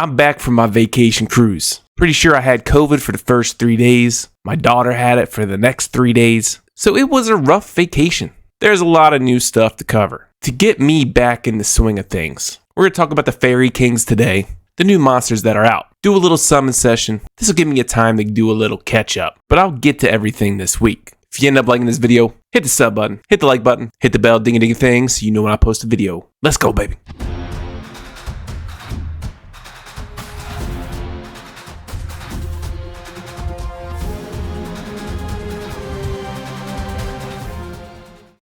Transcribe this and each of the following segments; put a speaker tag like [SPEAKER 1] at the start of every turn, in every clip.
[SPEAKER 1] I'm back from my vacation cruise. Pretty sure I had COVID for the first 3 days. My daughter had it for the next 3 days. So it was a rough vacation. There's a lot of new stuff to cover. To get me back in the swing of things, we're going to talk about the Fairy Kings today, the new monsters that are out. Do a little summon session. This will give me a time to do a little catch up. But I'll get to everything this week. If you end up liking this video, hit the sub button, hit the like button, hit the bell, ding-a-ding thing so you know when I post a video. Let's go, baby.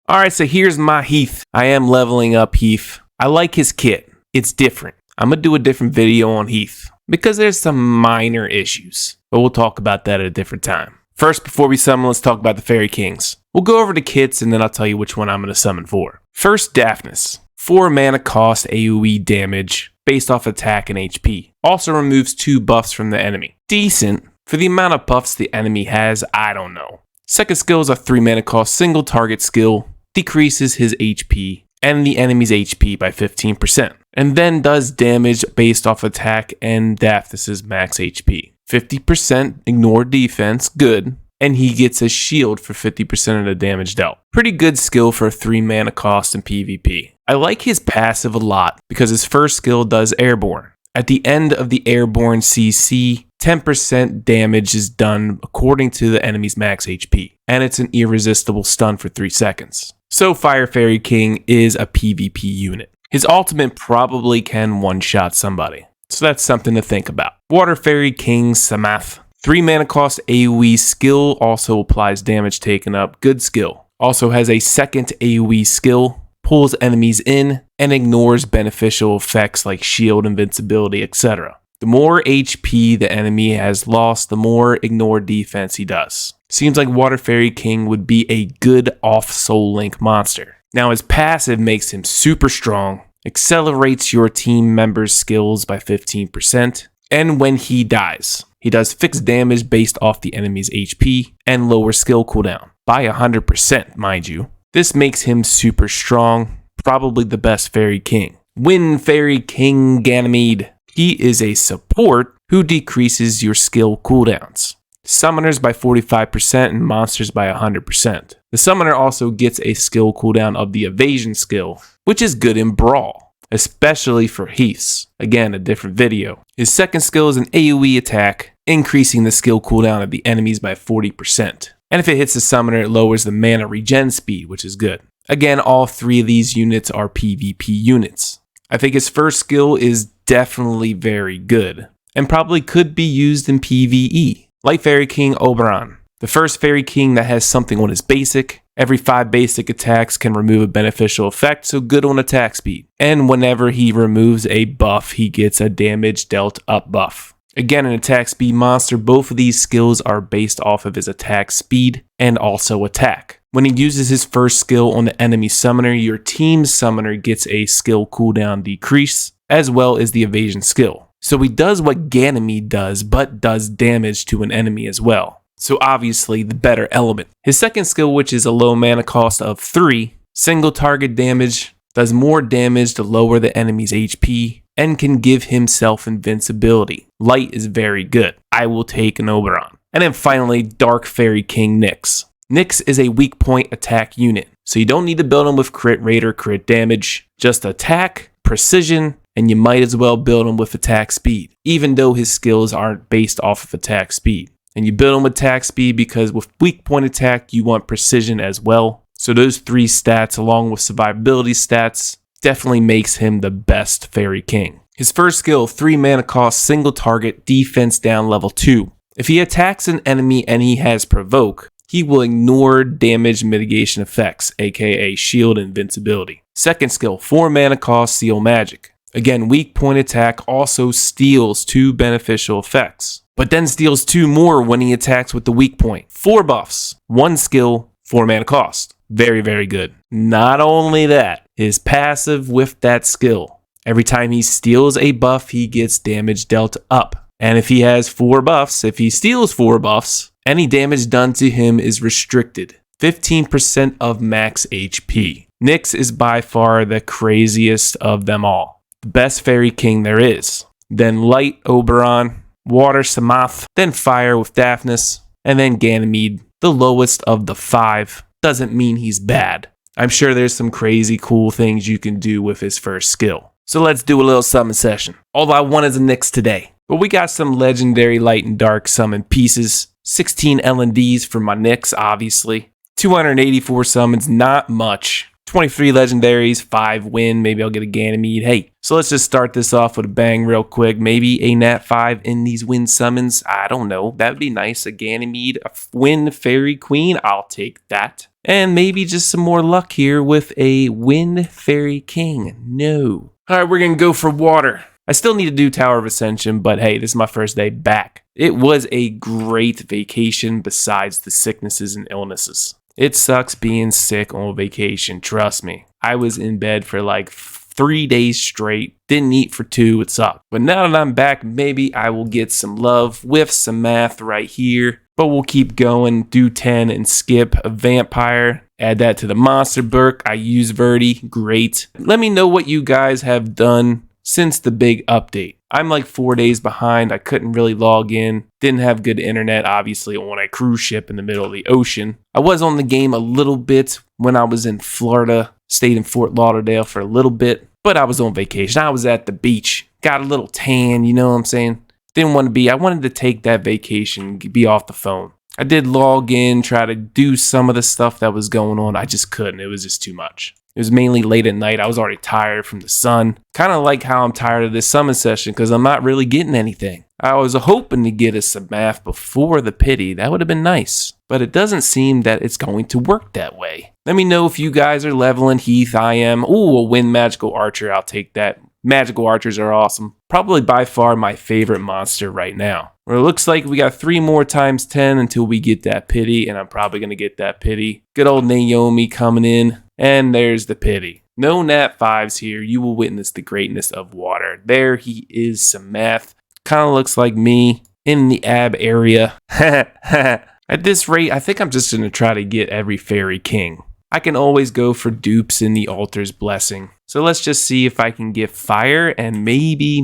[SPEAKER 1] Alright, so here's my Heath. I am leveling up Heath. I like his kit. It's different. I'm going to do a different video on Heath because there's some minor issues, but we'll talk about that at a different time. First, before we summon, let's talk about the Fairy Kings. We'll go over the kits and then I'll tell you which one I'm going to summon for. First, Daphnis. 4 mana cost AoE damage based off attack and HP. Also removes 2 buffs from the enemy. Decent. For the amount of buffs the enemy has, I don't know. Second skill is a 3 mana cost single target skill. Decreases his HP and the enemy's HP by 15%, and then does damage based off attack and Daphnis' max HP. 50% ignore defense, good, and he gets a shield for 50% of the damage dealt. Pretty good skill for a 3 mana cost in PvP. I like his passive a lot because his first skill does airborne. At the end of the airborne CC, 10% damage is done according to the enemy's max HP, and it's an irresistible stun for 3 seconds. So Fire Fairy King is a PvP unit. His ultimate probably can one-shot somebody, so that's something to think about. Water Fairy King Samath. 3 mana cost AoE skill, also applies damage taken up, good skill. Also has a second AoE skill, pulls enemies in, and ignores beneficial effects like shield, invincibility, etc. The more HP the enemy has lost, the more ignore defense he does. Seems like Water Fairy King would be a good off Soul Link monster. Now his passive makes him super strong, accelerates your team members' skills by 15%, and when he dies, he does fixed damage based off the enemy's HP and lower skill cooldown by 100%, mind you. This makes him super strong, probably the best Fairy King. Wind Fairy King Ganymede. He is a support who decreases your skill cooldowns. Summoners by 45% and monsters by 100%. The summoner also gets a skill cooldown of the evasion skill, which is good in Brawl, especially for Heaths. Again, a different video. His second skill is an AoE attack, increasing the skill cooldown of the enemies by 40%. And if it hits the summoner, it lowers the mana regen speed, which is good. Again, all 3 of these units are PvP units. I think his first skill is definitely very good, and probably could be used in PvE. Like Fairy King Oberon, the first Fairy King that has something on his basic. Every 5 basic attacks can remove a beneficial effect, so good on attack speed. And whenever he removes a buff, he gets a damage dealt up buff. Again, an attack speed monster, both of these skills are based off of his attack speed and also attack. When he uses his first skill on the enemy summoner, your team's summoner gets a skill cooldown decrease, as well as the evasion skill. So he does what Ganymede does, but does damage to an enemy as well. So obviously the better element. His second skill, which is a low mana cost of 3, single target damage, does more damage to lower the enemy's HP, and can give himself invincibility. Light is very good. I will take an Oberon. And then finally, Dark Fairy King NYX. NYX is a weak point attack unit, so you don't need to build him with crit rate or crit damage. Just attack, precision, and you might as well build him with attack speed, even though his skills aren't based off of attack speed. And you build him with attack speed because with weak point attack, you want precision as well. So those 3 stats, along with survivability stats, definitely makes him the best Fairy King. His first skill, 3 mana cost, single target, defense down level 2. If he attacks an enemy and he has provoke, he will ignore damage mitigation effects, aka shield and invincibility. Second skill, 4 mana cost, seal magic. Again, weak point attack also steals 2 beneficial effects, but then steals 2 more when he attacks with the weak point. 4 buffs, 1 skill, 4 mana cost. Very, very good. Not only that, his passive with that skill. Every time he steals a buff, he gets damage dealt up. And if he has 4 buffs, if he steals 4 buffs, any damage done to him is restricted. 15% of max HP. NYX is by far the craziest of them all. The best Fairy King there is. then Light Oberon, Water Samath, then Fire with Daphnis, and then Ganymede. The lowest of the 5 doesn't mean he's bad. I'm sure there's some crazy cool things you can do with his first skill. So let's do a little summon session. All I want is a NYX today. But we got some legendary light and dark summon pieces. 16 L&Ds for my NYX, obviously. 284 summons, not much. 23 legendaries, 5 win, maybe I'll get a Ganymede. Hey, so let's just start this off with a bang real quick. Maybe a Nat 5 in these win summons. I don't know. That would be nice. A Ganymede, a win Fairy Queen. I'll take that. And maybe just some more luck here with a win Fairy King. No. All right, we're going to go for water. I still need to do Tower of Ascension, but hey, this is my first day back. It was a great vacation besides the sicknesses and illnesses. It sucks being sick on vacation, trust me. I was in bed for like 3 days straight, didn't eat for 2, it sucked. But now that I'm back, maybe I will get some love with some math right here. But we'll keep going, do 10 and skip a vampire. Add that to the monster book. I use Verdi, great. Let me know what you guys have done since the big update. I'm like 4 days behind. I couldn't really log in. Didn't have good internet, obviously, on a cruise ship in the middle of the ocean. I was on the game a little bit when I was in Florida. Stayed in Fort Lauderdale for a little bit, but I was on vacation. I was at the beach. Got a little tan, you know what I'm saying? Didn't want to be. I wanted to take that vacation, be off the phone. I did log in, try to do some of the stuff that was going on. I just couldn't. It was just too much. It was mainly late at night. I was already tired from the sun. Kind of like how I'm tired of this summon session because I'm not really getting anything. I was hoping to get us some math before the pity. That would have been nice. But it doesn't seem that it's going to work that way. Let me know if you guys are leveling Heath. I am. Ooh, a win Magical Archer. I'll take that. Magical Archers are awesome. Probably by far my favorite monster right now. Well, it looks like we got 3 more times 10 until we get that pity. And I'm probably going to get that pity. Good old Naomi coming in. And there's the pity. No Nat 5s here. You will witness the greatness of water. There he is, some math. Kind of looks like me in the ab area. At this rate, I think I'm just going to try to get every Fairy King. I can always go for dupes in the Altar's Blessing. So let's just see if I can get fire and maybe,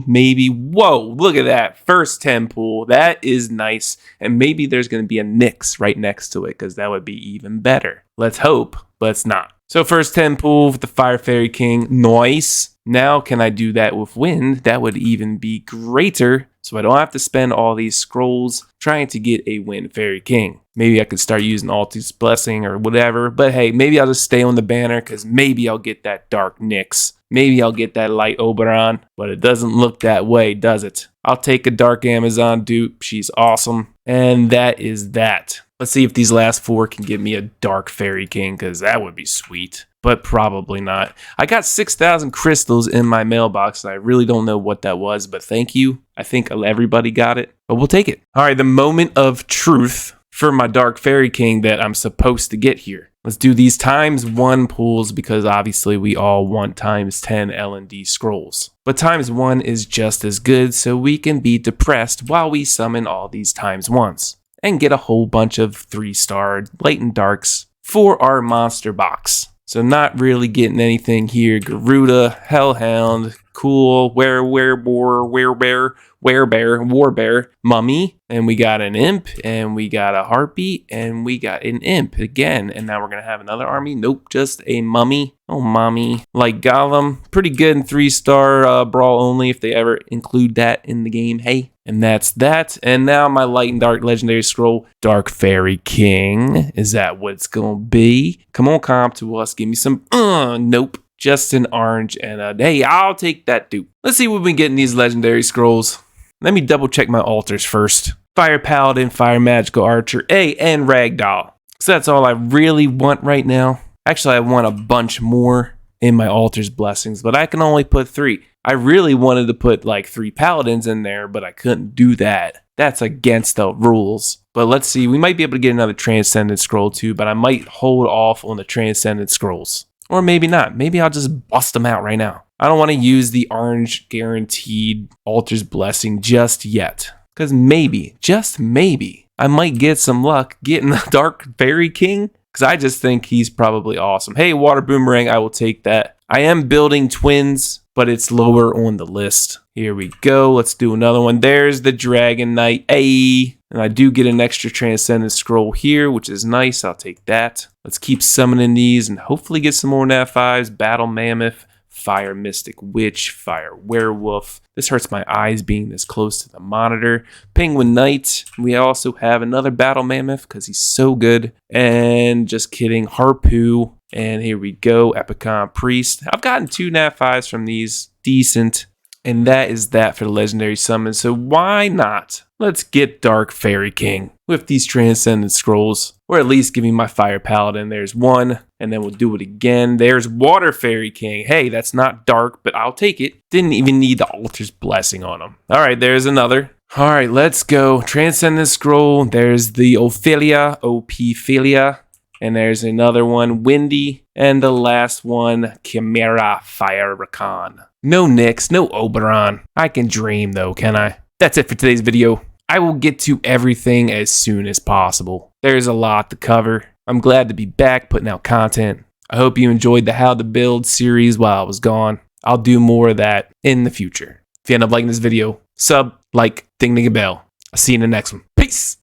[SPEAKER 1] whoa, look at that. First 10 pool. That is nice. And maybe there's going to be a NYX right next to it because that would be even better. Let's hope, but it's not. So first 10 pool with the Fire Fairy King. Nice. Now can I do that with wind? That would even be greater. So I don't have to spend all these scrolls trying to get a Wind Fairy King. Maybe I could start using Altar's Blessing or whatever. But hey, maybe I'll just stay on the banner because maybe I'll get that Dark NYX. Maybe I'll get that Light Oberon. But it doesn't look that way, does it? I'll take a Dark Amazon dupe. She's awesome. And that is that. Let's see if these last 4 can get me a Dark Fairy King because that would be sweet. But probably not. I got 6,000 crystals in my mailbox. And I really don't know what that was, but thank you. I think everybody got it, but we'll take it. All right, the moment of truth for my Dark Fairy King that I'm supposed to get here. Let's do these ×1 pools because obviously we all want ×10 L&D scrolls. But ×1 is just as good, so we can be depressed while we summon all these ×1s and get a whole bunch of 3-star light and darks for our monster box. So not really getting anything here. Garuda, Hellhound, cool, Werebear, Warbear, Mummy, and we got an Imp, and we got a Heartbeat, and we got an Imp again. And now we're going to have another army. Nope, just a Mummy. Oh, Mommy. Like Gollum, pretty good in 3-star Brawl only if they ever include that in the game. Hey. And that's that. And now my Light and Dark Legendary Scroll, Dark Fairy King. Is that what it's going to be? Come on, comp to us. Give me some, nope. Just an orange and a, hey, I'll take that dupe. Let's see what we get in these Legendary Scrolls. Let me double check my altars first. Fire Paladin, Fire Magical Archer, and Ragdoll. So that's all I really want right now. Actually, I want a bunch more in my Altar's Blessings, but I can only put 3. I really wanted to put like 3 Paladins in there, but I couldn't do that. That's against the rules. But let's see, we might be able to get another Transcendent Scroll too, but I might hold off on the Transcendent Scrolls. Or maybe not. Maybe I'll just bust them out right now. I don't want to use the orange guaranteed Altar's Blessing just yet. Because maybe, just maybe, I might get some luck getting the Dark Fairy King. Because I just think he's probably awesome. Hey, Water Boomerang, I will take that. I am building twins, but it's lower on the list. Here we go. Let's do another one. There's the Dragon Knight. Ayy. And I do get an extra Transcendent Scroll here, which is nice. I'll take that. Let's keep summoning these and hopefully get some more Nat 5s. Battle Mammoth, Fire Mystic Witch, Fire Werewolf. This hurts my eyes being this close to the monitor. Penguin Knight. We also have another Battle Mammoth because he's so good. And just kidding, Harpoo. And here we go, Epicon Priest. I've gotten 2 Nat 5s from these. Decent. And that is that for the legendary summon. So why not? Let's get Dark Fairy King with these Transcendent Scrolls. Or at least give me my Fire Paladin. There's one. And then we'll do it again. There's Water Fairy King. Hey, that's not dark, but I'll take it. Didn't even need the Altar's Blessing on him. All right, there's another. All right, let's go. Transcendent Scroll. There's the Ophelia, Ophelia. And there's another one, Windy. And the last one, Chimera Fire Rakan. No NYX, no Oberon. I can dream though, can I? That's it for today's video. I will get to everything as soon as possible. There's a lot to cover. I'm glad to be back putting out content. I hope you enjoyed the How to Build series while I was gone. I'll do more of that in the future. If you end up liking this video, sub, like, ding ding a bell. I'll see you in the next one. Peace!